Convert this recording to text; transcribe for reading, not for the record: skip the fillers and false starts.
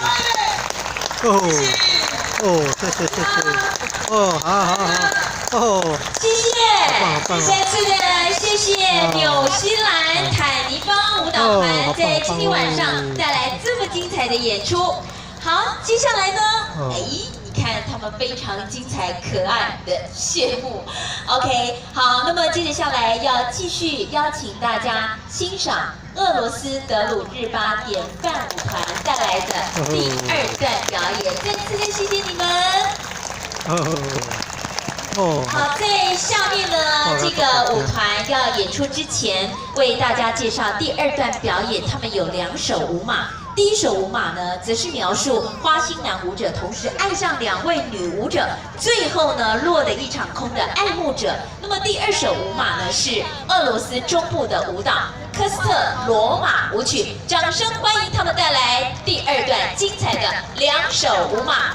谢，哦，好，哦，谢谢，再次的谢谢纽西兰坦尼邦舞蹈团在今天晚上带来这么精彩的演出。好，接下来呢，你看他们非常精彩可爱的谢幕。OK， 好，那么接着下来要继续邀请大家欣赏俄罗斯德鲁日巴典范舞团带来的第2段表演。再次的谢谢你们。好，在下面呢，这个舞团要演出之前，为大家介绍第2段表演。他们有2首舞马。第1首舞马呢，则是描述花心男舞者同时爱上2位女舞者，最后呢落得一场空的爱慕者。那么第2首舞马呢，是俄罗斯中部的舞蹈科斯特罗马舞曲。掌声欢迎他们带来第2段精彩的2首舞马。